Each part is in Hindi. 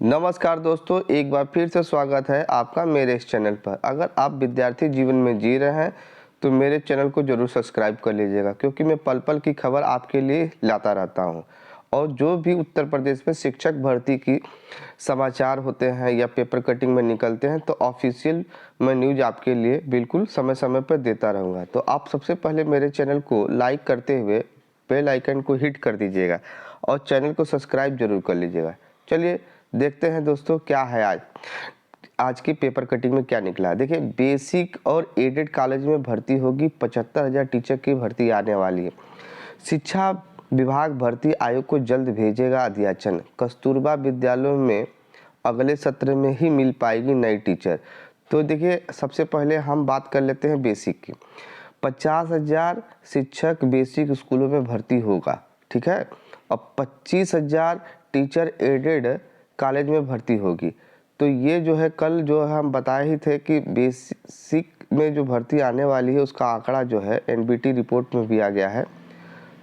नमस्कार दोस्तों, एक बार फिर से स्वागत है आपका मेरे इस चैनल पर। अगर आप विद्यार्थी जीवन में जी रहे हैं तो मेरे चैनल को जरूर सब्सक्राइब कर लीजिएगा, क्योंकि मैं पल पल की खबर आपके लिए लाता रहता हूं। और जो भी उत्तर प्रदेश में शिक्षक भर्ती की समाचार होते हैं या पेपर कटिंग में निकलते हैं तो ऑफिशियल मैं न्यूज आपके लिए बिल्कुल समय समय पर देता रहूँगा। तो आप सबसे पहले मेरे चैनल को लाइक करते हुए बेल आइकन को हिट कर दीजिएगा और चैनल को सब्सक्राइब जरूर कर लीजिएगा। चलिए देखते हैं दोस्तों क्या है आज की पेपर कटिंग में क्या निकला है। देखिए, बेसिक और एडेड कॉलेज में भर्ती होगी, 75,000 टीचर की भर्ती आने वाली है। शिक्षा विभाग भर्ती आयोग को जल्द भेजेगा अध्याचन। कस्तूरबा विद्यालयों में अगले सत्र में ही मिल पाएगी नई टीचर। तो देखिए, सबसे पहले हम बात कर लेते हैं बेसिक की। 50,000 शिक्षक बेसिक स्कूलों में भर्ती होगा, ठीक है। और 25,000 टीचर एडेड कॉलेज में भर्ती होगी। तो ये जो है कल जो है हम बताए ही थे कि बेसिक में जो भर्ती आने वाली है उसका आंकड़ा जो है एनबीटी रिपोर्ट में भी आ गया है।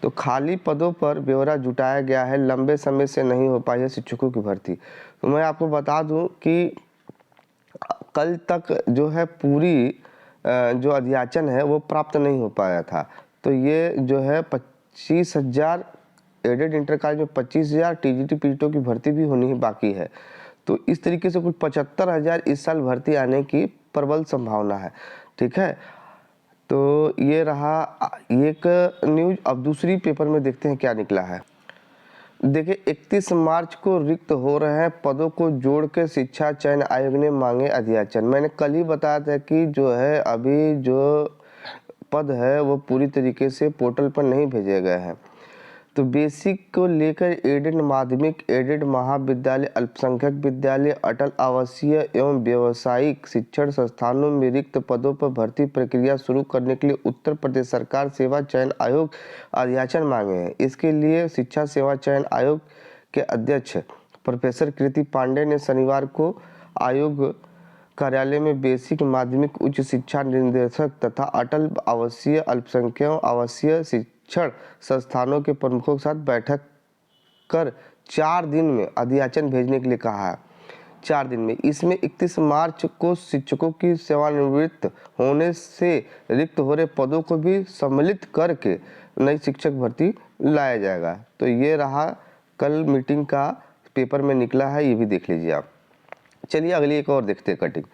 तो खाली पदों पर ब्यौरा जुटाया गया है, लंबे समय से नहीं हो पाई है शिक्षकों की भर्ती। तो मैं आपको बता दूं कि कल तक जो है पूरी जो अध्याचन है वो प्राप्त नहीं हो पाया था। तो ये जो है 25,000 एडेड इंटर कॉलेज में 25,000 टीजीटी पीजीटी की भर्ती भी होनी ही बाकी है। तो इस तरीके से कुछ 75,000 इस साल भर्ती आने की प्रबल संभावना है, ठीक है। तो ये रहा एक न्यूज। अब दूसरी पेपर में देखते हैं क्या निकला है। देखिए, 31 मार्च को रिक्त हो रहे हैं पदों को जोड़ के शिक्षा चयन आयोग ने मांगे अध्याचन। मैंने कल ही बताया था कि जो है अभी जो पद है वो पूरी तरीके से पोर्टल पर नहीं भेजे गए हैं। तो बेसिक को लेकर एडेड माध्यमिक, एडेड महाविद्यालय, अल्पसंख्यक विद्यालय, अटल आवासीय एवं व्यावसायिक शिक्षण संस्थानों में रिक्त पदों पर भर्ती प्रक्रिया शुरू करने के लिए उत्तर प्रदेश सरकार सेवा चयन आयोग अध्याचन मांगे हैं। इसके लिए शिक्षा सेवा चयन आयोग के अध्यक्ष प्रोफेसर कृति पांडे ने शनिवार को आयोग कार्यालय में बेसिक, माध्यमिक, उच्च शिक्षा निदेशक तथा अटल आवासीय अल्पसंख्यक आवासीय शिक्षण संस्थानों के प्रमुखों के साथ बैठक कर 4 दिन में अध्याचन भेजने के लिए कहा है। 4 दिन में इसमें 31 मार्च को शिक्षकों की सेवानिवृत्त होने से रिक्त हो रहे पदों को भी सम्मिलित करके नई शिक्षक भर्ती लाया जाएगा। तो ये रहा कल मीटिंग का पेपर में निकला है, ये भी देख लीजिए आप। चलिए अगली एक और देखते हैं कटिंग।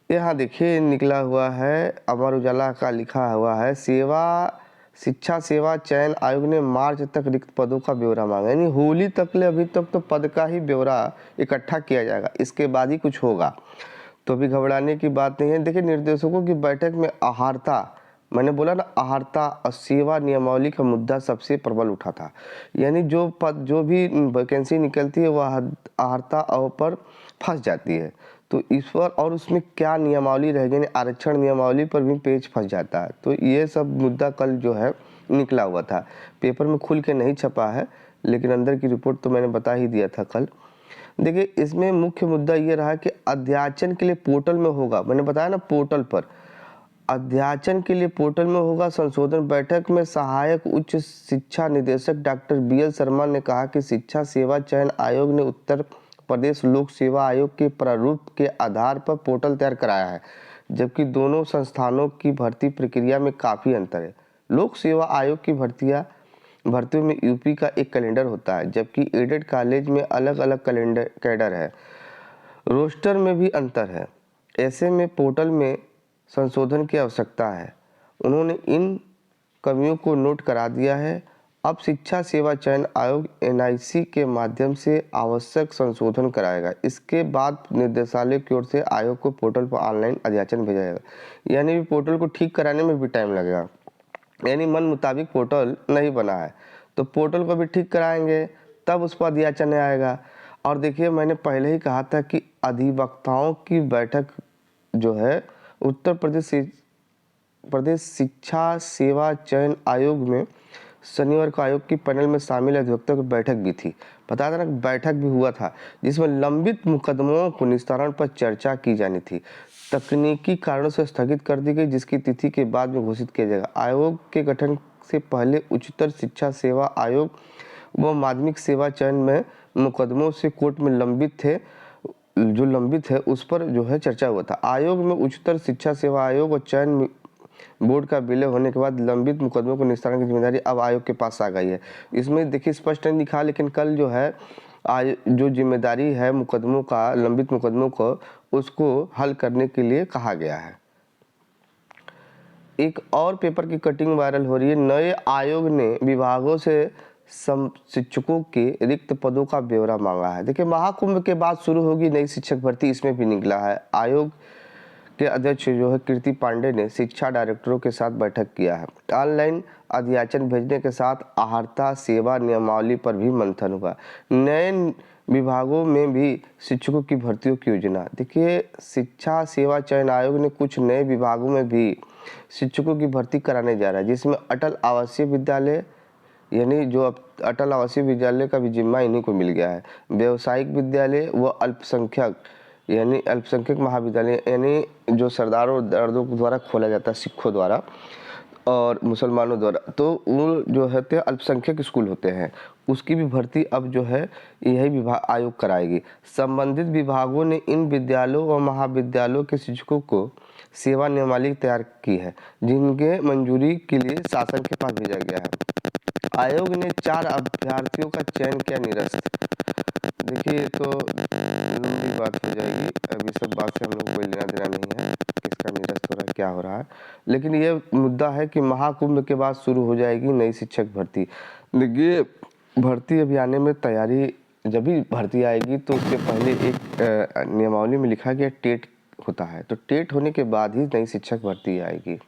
यहाँ देखिए निकला हुआ है, अमर उजाला का लिखा हुआ है, शिक्षा सेवा चयन आयोग ने मार्च तक रिक्त पदों का ब्यौरा मांगा। यानी होली तक ले अभी तक तो पद का ही ब्यौरा इकट्ठा किया जाएगा, इसके बाद ही कुछ होगा। तो अभी घबराने की बात नहीं है। देखिए, निर्देशकों की बैठक में आहारता, मैंने बोला ना, आहारता और सेवा नियमावली का मुद्दा सबसे प्रबल उठा था। यानी जो पद, जो भी वैकेंसी निकलती है वह आहारता पर फंस जाती है। तो इस पर और उसमें क्या नियमावली रह गई, आरक्षण नियमावली पर भी पेज फंस जाता है। तो ये सब मुद्दा कल जो है निकला हुआ था, पेपर में खुल के नहीं छपा है, लेकिन अंदर की रिपोर्ट तो मैंने बता ही दिया था कल। देखिए, इसमें मुख्य मुद्दा ये रहा कि अध्याचन के लिए पोर्टल में होगा, मैंने बताया ना, पोर्टल पर अध्याचन के लिए पोर्टल में होगा संशोधन। बैठक में सहायक उच्च शिक्षा निदेशक डॉक्टर बीएल शर्मा ने कहा कि शिक्षा सेवा चयन आयोग ने उत्तर प्रदेश लोक सेवा आयोग के प्रारूप के आधार पर पोर्टल तैयार कराया है, जबकि दोनों संस्थानों की भर्ती प्रक्रिया में काफी अंतर है। लोक सेवा आयोग की भर्तियों में यूपी का एक कैलेंडर होता है, जबकि एडेड कॉलेज में अलग अलग कैडर है। रोस्टर में भी अंतर है। ऐसे में पोर्टल में संशोधन की आवश्यकता है। उन्होंने इन कमियों को नोट करा दिया है। अब शिक्षा सेवा चयन आयोग एनआईसी के माध्यम से आवश्यक संशोधन कराएगा। इसके बाद निर्देशालय की ओर से आयोग को पोर्टल पर ऑनलाइन अध्याचन भेजा जाएगा। यानी पोर्टल को ठीक कराने में भी टाइम लगेगा, यानी मन मुताबिक पोर्टल नहीं बना है, तो पोर्टल को भी ठीक कराएंगे तब उस पर अध्याचन आएगा। और देखिए, मैंने पहले ही कहा था कि अधिवक्ताओं की बैठक जो है उत्तर प्रदेश शिक्षा सेवा चयन आयोग में शनिवार को आयोग की पैनल में शामिल अधिवक्ता की बैठक भी थी। बताया था ना, बैठक भी हुआ था जिसमें लंबित मुकदमों को निस्तारण पर चर्चा की जानी थी। तकनीकी कारणों से स्थगित कर दी गई, जिसकी तिथि के बाद में घोषित किया जाएगा। आयोग के गठन से पहले उच्चतर शिक्षा सेवा आयोग व माध्यमिक सेवा चयन में मुकदमों से कोर्ट में लंबित है उस पर जो है चर्चा हुआ था। आयोग में उच्चतर शिक्षा सेवा आयोग और चयन बोर्ड का विलय होने के बाद लंबित मुकदमों को निस्तारण की जिम्मेदारी अब आयोग के पास आ गई है। इसमें देखिए स्पष्ट नहीं लिखा, लेकिन कल जो है जो जिम्मेदारी है मुकदमों का, लंबित मुकदमों को उसको हल करने के लिए कहा गया है। एक और पेपर की कटिंग वायरल हो रही है। नए आयोग ने विभागों से शिक्षकों के रिक्त पदों का ब्यौरा मांगा है। देखिए महाकुंभ के बाद शुरू होगी नई शिक्षक भर्ती, इसमें भी निकला है। आयोग के अध्यक्ष जो है कीर्ति पांडे ने शिक्षा डायरेक्टरों के साथ बैठक किया है। ऑनलाइन अध्याचन भेजने के साथ आहर्ता सेवा नियमावली पर भी मंथन हुआ। नए विभागों में भी शिक्षकों की भर्तियों की योजना। देखिए शिक्षा सेवा चयन आयोग ने कुछ नए विभागों में भी शिक्षकों की भर्ती कराने जा रहा है, जिसमें अटल आवासीय विद्यालय यानी जो अब अटल आवासीय विद्यालय का भी जिम्मा इन्हीं को मिल गया है। व्यावसायिक विद्यालय व अल्पसंख्यक महाविद्यालय यानी जो सरदारों दर्दों द्वारा खोला जाता है, सिखों द्वारा और मुसलमानों द्वारा, तो वो जो है अल्पसंख्यक स्कूल होते हैं, उसकी भी भर्ती अब जो है यही विभाग आयोग कराएगी। संबंधित विभागों ने इन विद्यालयों व महाविद्यालयों के शिक्षकों को सेवा नियमावली तैयार की है, जिनके मंजूरी के लिए शासन के पास भेजा गया है। आयोग ने 4 अभ्यर्थियों का चयन किया निरस्त। देखिए तो लंबी बात हो जाएगी, अभी सब बात से हम लोग कोई लेना देना नहीं है, किसका निरस्त हो रहा है क्या हो रहा है, लेकिन ये मुद्दा है कि महाकुंभ के बाद शुरू हो जाएगी नई शिक्षक भर्ती। देखिए भर्ती अभी आने में तैयारी, जब भी भर्ती आएगी तो उसके पहले एक नियमावली में लिखा गया टेट होता है, तो टेट होने के बाद ही नई शिक्षक भर्ती आएगी।